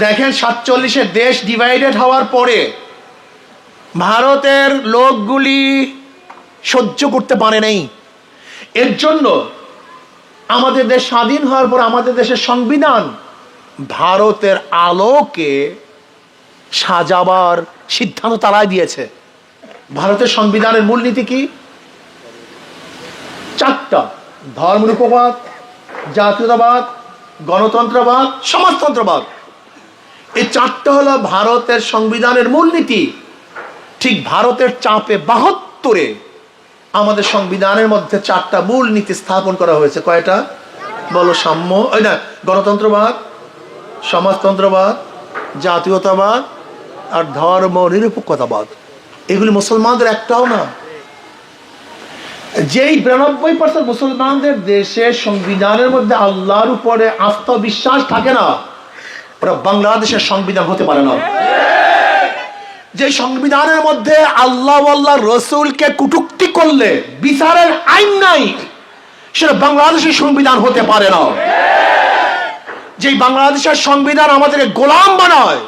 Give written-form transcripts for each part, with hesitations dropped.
দেখেন 47-এ দেশ ডিভাইডেড হওয়ার পরে ভারতের লোকগুলি সহ্য করতে পারে নাই। এর জন্য আমাদের দেশ স্বাধীন হওয়ার পর আমাদের দেশের সংবিধান ভারতের আলোকে সাজাবার সিদ্ধান্ত তারাই দিয়েছে। ভারতের সংবিধানের মূলনীতি কি? 4টা: ধর্মনিরপেক্ষবাদ, জাতীয়তাবাদ, গণতন্ত্রবাদ, সমাজতন্ত্রবাদ। এই 4টা হলো ভারতের সংবিধানের মূলনীতি। ঠিক ভারতের চাপে 72-এ আমাদের সংবিধানের মধ্যে 4টা মূলনীতি স্থাপন করা হয়েছে। কয়টা বলো? সাম্য, ওই না, গণতন্ত্রবাদ, সমাজতন্ত্রবাদ, জাতীয়তাবাদ আর ধর্ম নিরপেক্ষতাবাদ। এগুলি মুসলমানদের একটাও না। যেই 92% মুসলমানদের দেশে সংবিধানের মধ্যে আল্লাহর উপরে আস্থা বিশ্বাস থাকে না, ওরা বাংলাদেশের সংবিধান হতে পারে না। যে সংবিধানের মধ্যে আল্লাহ আল্লাহ রসুলকে কটূক্তি করলে বিচারের আইন নাই, সেটা বাংলাদেশের সংবিধান হতে পারে না। যে বাংলাদেশের সংবিধান আমাদেরকে গোলাম বানায়,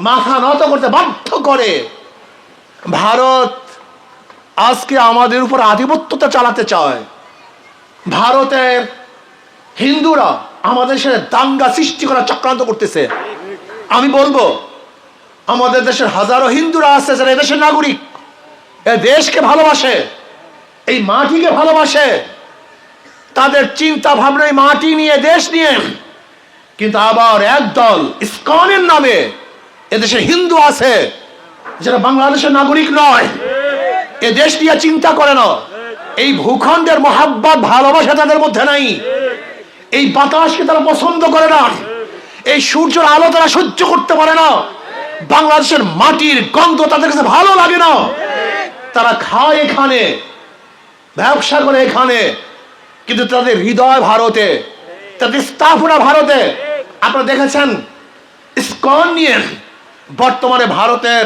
মাথা নত করতে বাধ্য করে, ভারত আজকে আমাদের উপর আধিপত্যতা চালাতে চায়। ভারতের হিন্দুরা আমাদের সাথে দাঙ্গা সৃষ্টি করার চক্রান্ত করতেছে। আমি বলবো, আমাদের দেশের হাজারো হিন্দুরা আছে যারা এদেশের নাগরিক, এ দেশকে ভালোবাসে, এই মাটিকে ভালোবাসে, তাদের চিন্তা ভাবনা এই মাটি নিয়ে, দেশ নিয়ে। কিন্তু আবার একদল ইসকনের নামে এদেশের হিন্দু আছে যারা বাংলাদেশের নাগরিক নয়, এ দেশ নিয়ে চিন্তা করে না, এই ভূখণ্ডের মহাব্বত ভালোবাসা তাদের মধ্যে নাই, এই বাতাসকে তারা পছন্দ করে না, এই সূর্যের আলো তারা সহ্য করতে পারে না, বাংলাদেশের মাটির গন্ধ তাদের কাছে ভালো লাগে না। তারা খায় এখানে, ব্যবসা করে এখানে, কিন্তু তাদের হৃদয় ভারতে, তাদের স্থাপনা ভারতে। আপনারা দেখেছেন ইসকন নিয়ে বর্তমানে ভারতের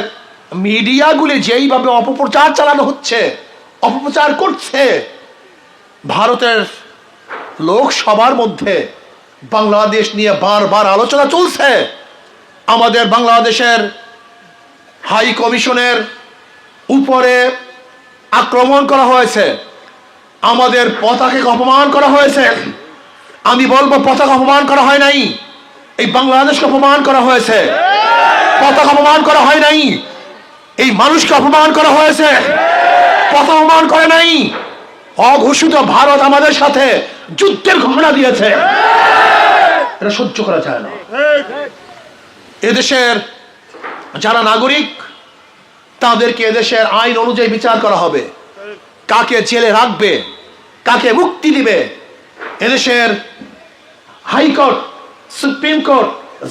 মিডিয়াগুলি যেইভাবে অপপ্রচার চালানো হচ্ছে, অপপ্রচার করছে, ভারতের লোকসভার মধ্যে বাংলাদেশ নিয়ে বারবার আলোচনা চলছে। আমাদের বাংলাদেশের হাই কমিশনের উপরে আক্রমণ করা হয়েছে, আমাদের পতাকাকে অপমান করা হয়েছে। আমি বলবো, পতাকা অপমান করা হয় নাই, এই বাংলাদেশকে অপমান করা হয়েছে। পতাকা অপমান করা হয় নাই, এই মানুষকে অপমান করা হয়েছে। পতাকা অপমান করে নাই। অঘোষিত ভারত আমাদের সাথে যুদ্ধের ঘোষণা দিয়েছে, এটা সহ্য করা যায় না। এদেশের যারা নাগরিক, তাদেরকে এদেশের আইন অনুযায়ী বিচার করা হবে। কাকে জেলে রাখবে, কাকে মুক্তি দিবে, এদেশের হাইকোর্ট, সুপ্রিম কোর্ট,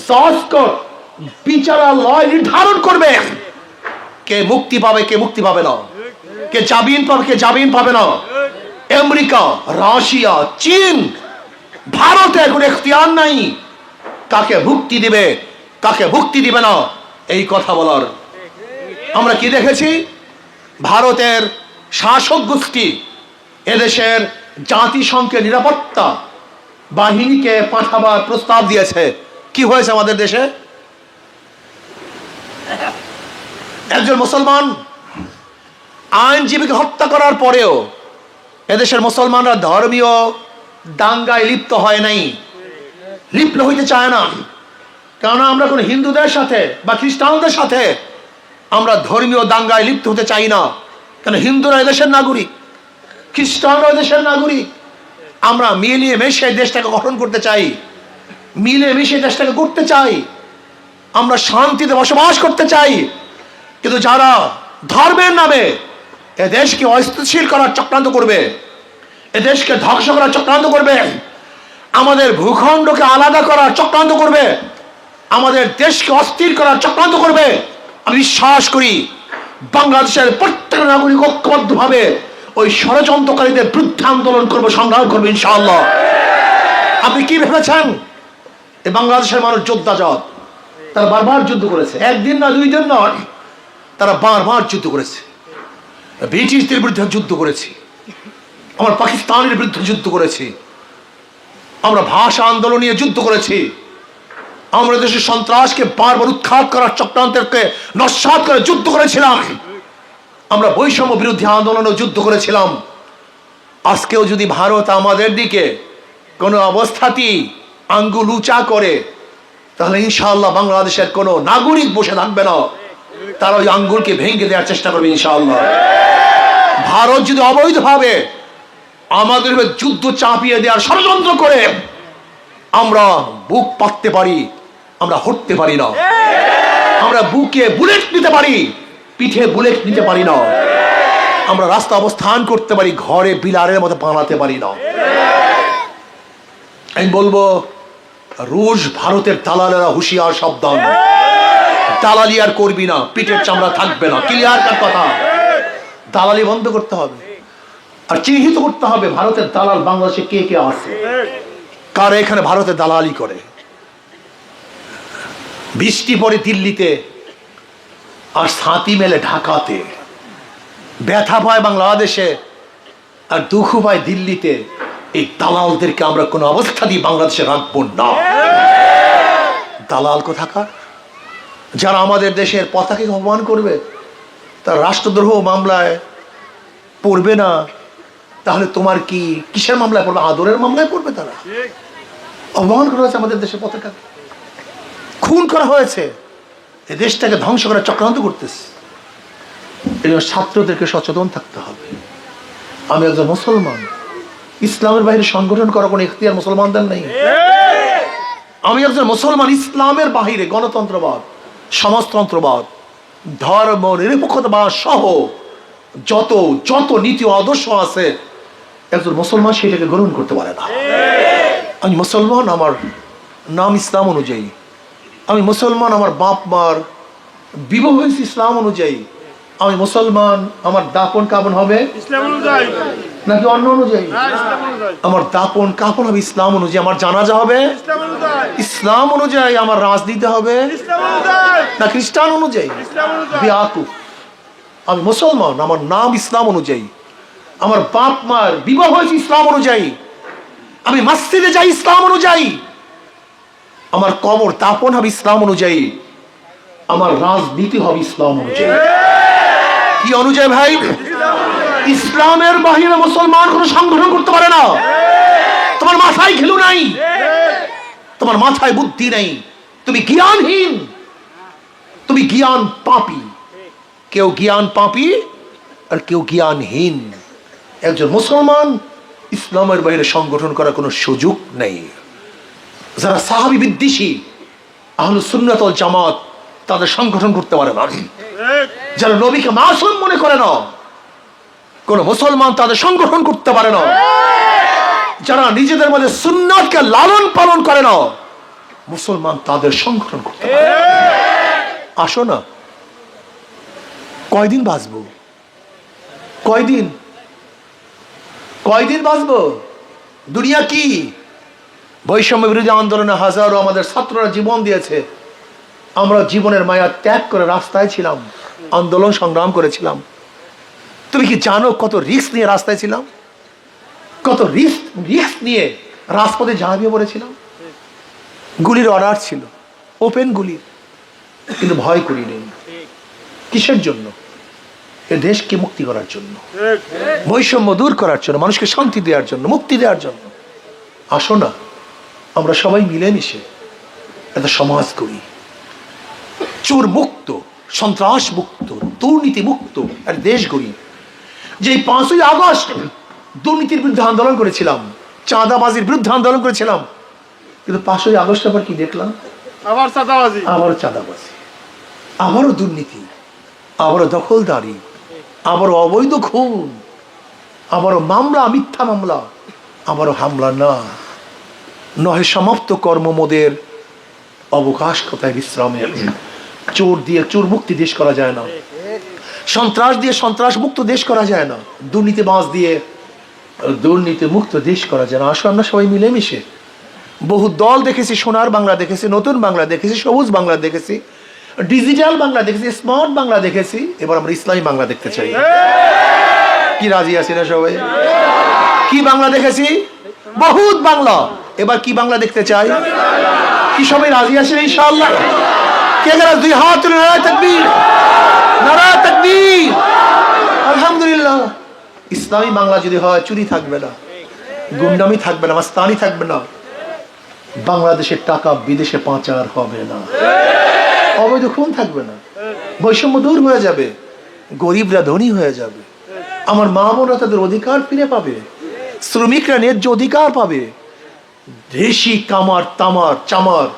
জজ কোর্ট বিচারালয় নির্ধারণ করবে কে মুক্তি পাবে, কে মুক্তি পাবে না, কে জামিন পাবে, কে জামিন পাবে না। আমেরিকা, রাশিয়া, চীন, ভারতের কোনো এখতিয়ার নাই কাকে মুক্তি দিবে, কাকে মুক্তি দিবে না এই কথা বলার। আমরা কি দেখেছি? ভারতের শাসক গোষ্ঠী এদেশের জাতিসংঘের নিরাপত্তা বাহিনীকে পাঠাবার প্রস্তাব দিয়েছে। কি হয়েছে আমাদের দেশে? একজন মুসলমান আইনজীবীকে হত্যা করার পরেও এদেশের মুসলমানরা ধর্মীয় দাঙ্গায় লিপ্ত হয় নাই, লিপ্ত হইতে চায় না। কেননা আমরা কোনো হিন্দুদের সাথে বা খ্রিস্টানদের সাথে আমরা ধর্মীয় দাঙ্গায় লিপ্ত হতে চাই না। কেন? হিন্দুরা এদেশের নাগরিক, খ্রিস্টানরা এদেশের নাগরিক। আমরা মিলিয়ে মিশে দেশটাকে গঠন করতে চাই, মিলে মিশে দেশটাকে করতে চাই, আমরা শান্তিতে বসবাস করতে চাই। কিন্তু যারা ধর্মের নামে এ দেশকে অস্থিতিশীল করার চক্রান্ত করবে, এ দেশকে ধ্বংস করার চক্রান্ত করবে, আমাদের ভূখণ্ডকে আলাদা করার চক্রান্ত করবে, আমাদের দেশকে অস্থির করার চক্রান্ত করবে, আমি বিশ্বাস করি বাংলাদেশের প্রত্যেক নাগরিক ঐক্যবদ্ধভাবে ওই ষড়যন্ত্রকারীদের বিরুদ্ধে আন্দোলন করবো, সংগ্রাম করবো ইনশাআল্লাহ। আপনি কি ভেবেছেন এই বাংলাদেশের মানুষ যোদ্ধা জাত? তারা বারবার যুদ্ধ করেছে, একদিন না, 2 দিন নয়, তারা বারবার যুদ্ধ করেছে। ব্রিটিশদের বিরুদ্ধে যুদ্ধ করেছি, আমরা পাকিস্তানের বিরুদ্ধে যুদ্ধ করেছি, আমরা ভাষা আন্দোলন নিয়ে যুদ্ধ করেছি, আমরা দেশের সন্ত্রাসকে বারবার উৎখাত করার চক্রান্তকে নস্যাৎ করে যুদ্ধ করেছিলাম। আমরা বৈষম্য বিরোধী আন্দোলনে যুদ্ধ করেছিলাম। আজকেও যদি ভারত আমাদের দিকে কোনো অবস্থাতেই আঙ্গুল উঁচা করে, তাহলে ইনশাআল্লাহ বাংলাদেশের কোনো নাগরিক বসে থাকবে না, তারা ওই আঙ্গুলকে ভেঙে দেওয়ার চেষ্টা করবে ইনশাআল্লাহ। ভারত যদি অবৈধভাবে আমাদের যুদ্ধ চাপিয়ে দেওয়ার ষড়যন্ত্র করে, আমরা বুক পাততে পারি, আমরা হটতে পারি না। আমরা বুকে বুলেট নিতে পারি, পিঠে বুলেট নিতে পারি না। আমরা রাস্তা অবস্থান করতে পারি, ঘরে বিলারের মতো বানাতে পারি না। আমি বলবো, রুশ ভারতের দালালেরা হুঁশিয়ার, সাবধান। দালালি আর করবি না, পিঠের চামড়া থাকবে না। ক্লিয়ার কাট কথা। দালালি বন্ধ করতে হবে, আর চিহ্নিত করতে হবে ভারতের দালাল বাংলাদেশে কে কে আছে, কারা এখানে ভারতের দালালি করে। বৃষ্টি পড়ে দিল্লিতে, আর ছাতি মেলে ঢাকাতে। ব্যথা পায় বাংলাদেশে, আর দুঃখ পায় দিল্লিতে। এই দালালদেরকে আমরা কোনো অবস্থাতেই বাংলাদেশে রাখবো না। দালাল কোথাকার, যারা আমাদের দেশের পতাকাকে অপমান করবে, তার রাষ্ট্রদ্রোহ মামলায় পড়বে না, তাহলে তোমার কি কিসের মামলায় পড়বে? আদরের মামলায় পড়বে। তারা অপমান করা হয়েছে আমাদের দেশের পতাকা, খুন করা হয়েছে, এই দেশটাকে ধ্বংস করার চক্রান্ত করতেছে। এই জন্য ছাত্রদেরকে সচেতন থাকতে হবে। আমি একজন মুসলমান, ইসলামের বাইরে সংগঠন করার কোনো ইখতিয়ার মুসলমানদের নেই। আমি একজন মুসলমান, ইসলামের বাহিরে গণতন্ত্রবাদ, সমাজতন্ত্রবাদ, ধর্ম নিরপেক্ষতাবাদ সহ যত যত নীতি আদর্শ আছে, একজন মুসলমান সেটাকে গ্রহণ করতে পারে না। আমি মুসলমান, আমার নাম ইসলাম অনুযায়ী। আমি মুসলমান, আমার বাপ মার বিবাহ হয়েছে ইসলাম অনুযায়ী। আমি মুসলমান, আমার দাপন কাপন হবে ইসলাম অনুযায়ী নাকি অন্য অনুযায়ী? আমার দাপন কাপন হবে ইসলাম অনুযায়ী। আমার জানাজা হবে ইসলাম অনুযায়ী। আমার রাজনীতি হবে না খ্রিস্টান অনুযায়ী? বেয়াকুফ। আমি মুসলমান, আমার নাম ইসলাম অনুযায়ী। আমার বাপ মার বিবাহ হয়েছে ইসলাম অনুযায়ী। আমি মসজিদে যাই ইসলাম অনুযায়ী। আমার কবর দাপন হবে ইসলাম অনুযায়ী। আমার রাজনীতি হবে ইসলাম অনুযায়ী। কি অনুযায়ী ভাই? ইসলামের বাহিরে মুসলমান কোনো সংগঠন করতে পারে না। তোমার মাথায় ঘিলু নাই, তোমার মাথায় বুদ্ধি নেই, তুমি জ্ঞানহীন, তুমি জ্ঞান পাপী। কেউ জ্ঞান পাপী আর কেউ জ্ঞানহীন। একজন মুসলমান ইসলামের বাইরে সংগঠন করার কোনো সুযোগ নেই। যারা সাহাবী বিদ্বেষী, আহলুস সুন্নাত ওয়াল জামাত, তাদের সংগঠন করতে পারে না। যারা নবীকে মাসুম মনে করে না, কোন মুসলমান তাদের সংগঠন করতে পারে না। যারা নিজেদের মধ্যে সুন্নাতকে লালন পালন করে না, মুসলমান তাদের সংগঠন করতে পারে। আসো না, কয়দিন বাঁচবো? কয়দিন বাঁচবো? দুনিয়া কি? বৈষম্য বিরোধী আন্দোলনে হাজারো আমাদের ছাত্ররা জীবন দিয়েছে। আমরা জীবনের মায়া ত্যাগ করে রাস্তায় ছিলাম, আন্দোলন সংগ্রাম করেছিলাম। তুমি কি জানো কত রিস্ক নিয়ে রাস্তায় ছিলাম? কত রিস্ক নিয়ে রাজপথে ঝাঁপিয়ে পড়েছিলাম। গুলির অর্ডার ছিল, ওপেন গুলির, কিন্তু ভয় করিনি। কিসের জন্য? এ দেশকে মুক্তি করার জন্য, বৈষম্য দূর করার জন্য, মানুষকে শান্তি দেওয়ার জন্য, মুক্তি দেওয়ার জন্য। আসো না, আমরা সবাই মিলেমিশে একটা সমাজ করি, চোর মুক্ত, সন্ত্রাস মুক্ত, দুর্নীতি মুক্ত একটা দেশ গড়ি। যে 5ই আগস্ট দুর্নীতির বিরুদ্ধে আন্দোলন করেছিলাম, চাঁদাবাজির বিরুদ্ধে আন্দোলন করেছিলাম, কিন্তু 5ই আগস্ট আবার কি দেখলাম? আবার চাঁদাবাজি, আবারও চাঁদাবাজি, আবারও দুর্নীতি, আবারও দখলদারি, আবারও অবৈধ খুন, আবারও মামলা, মিথ্যা মামলা, আবারও হামলা। না, নহে সমাপ্ত কর্মমোদের অবকাশ কোথায় বিশ্রামের। চোর দিয়ে চোর মুক্তি দেশ করা যায় না, সন্ত্রাস দিয়ে সন্ত্রাস মুক্ত দেশ করা যায় না, দুর্নীতিবাজ দিয়ে দুর্নীতি মুক্ত দেশ করা যায় না। আসলে আমরা সবাই মিলেমিশে, বহু দল দেখেছি, সোনার বাংলা দেখেছি, নতুন বাংলা দেখেছি, সবুজ বাংলা দেখেছি, ডিজিটাল বাংলা দেখেছি, স্মার্ট বাংলা দেখেছি। এবার আমরা ইসলামী বাংলা দেখতে চাই। কি রাজি আছি না সবাই? কি বাংলা দেখেছি? বহুত বাংলা। এবার কি বাংলা দেখতে চাই? কি সবাই রাজি আছেন ইনশাআল্লাহ? কে গেলে দুই হাত তুলে নারায়ে তাকবীর, নারায়ে তাকবীর। আলহামদুলিল্লাহ। ইসলামী বাংলা যদি হয়, চুরি থাকবে না, গুন্ডামি থাকবে না, মাস্তানি থাকবে না, বাংলাদেশের টাকা বিদেশে পাচার হবে না, অবৈধ খুন থাকবে না, বৈষম্য দূর হয়ে যাবে, গরিবরা ধনী হয়ে যাবে, আমার মা বোনরা তাদের অধিকার ফিরে পাবে, শ্রমিকরা ন্যায্য অধিকার পাবে, দেশি কামার তামার চামার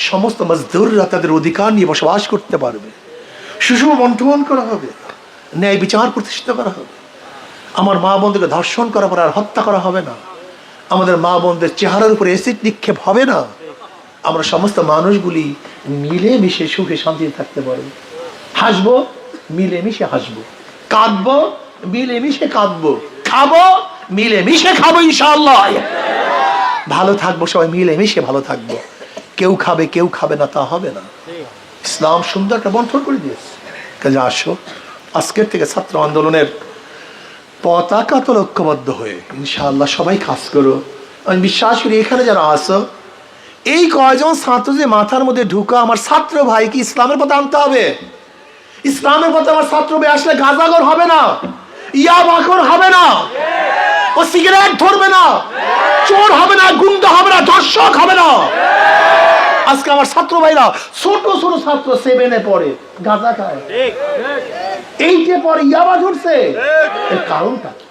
সমস্ত মজদুররা তাদের অধিকার নিয়ে বসবাস করতে পারবে, সুষম বন্টন করা হবে, ন্যায় বিচার প্রতিষ্ঠিত করা হবে, আমার মা বোনদেরকে ধর্ষণ করার পর আর হত্যা করা হবে না, আমাদের মা বোনদের চেহারার উপরে অ্যাসিড নিক্ষেপ হবে না, আমরা সমস্ত মানুষগুলি মিলেমিশে সুখে শান্তিতে থাকতে পারবো, হাসবো মিলেমিশে হাসবো, কাঁদবো মিলেমিশে কাঁদবো, খাবো মিলেমিশে খাবো ইনশাআল্লাহ, ভালো থাকবো সবাই মিলেমিশে ভালো থাকবো, কেউ খাবে কেউ খাবে না তা হবে না। ইসলাম সুন্দর একটা বন্টন করে দিয়েছে। কাজে আসো আজকের থেকে ছাত্র আন্দোলনের পতাকা তো লক্ষ্যবদ্ধ হয়ে ইনশাআল্লাহ সবাই কাজ করো। আমি বিশ্বাস করি এখানে যারা আসো, এই কয়জন ছাত্র যে মাথার মধ্যে ঢুকা আমার ছাত্র ভাইকে ইসলামের পথে আনতে হবে, ইসলামের পথে আমার ছাত্র ভাই আসলে গাঁজাগর হবে না, ইয়াবাখর হবে না, ও সিগারেট ধরবে না, চোর হবে না, গুন্ডা হবে না, ধর্ষক হবে না। আজকে আমার ছাত্র ভাইরা ছোট ছোট ছাত্র 7-এ পড়ে গাঁজা খায়, 8-এ পড়ে ইয়াবা ধরছে। এর কারণটা কি?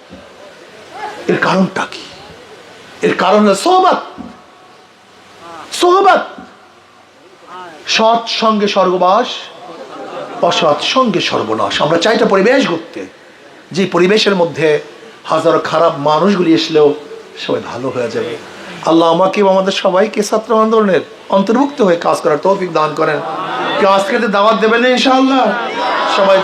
এর কারণটা কি? এর কারণ হলো সোহবত। সোহবত, সৎ সঙ্গে স্বর্গবাস, অসৎ সঙ্গে সর্বনাশ। আমরা চাইটা পরিবেশ করতে, যে পরিবেশের মধ্যে হাজারো খারাপ মানুষগুলি আসলেও সবাই ভালো হয়ে যাবে। আল্লাহ আমাকে আমাদের সবাইকে ছাত্র আন্দোলনের অন্তর্ভুক্ত হয়ে কাজ করার তৌফিক দান করেন। কেউ আজকে দাওয়াত দেবেন না ইনশাআল্লাহ? সবাই